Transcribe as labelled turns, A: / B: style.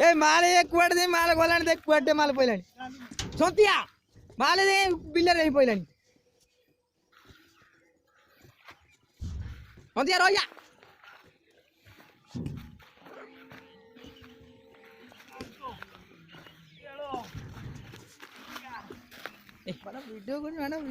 A: ए माल एक कुआट दे माल गोलानी दे कुआट दे माल पइलानी सोतिया माल दे बिल्ला रे पइलानी सोतिया रोया ए बड़ा वीडियो कर मैडम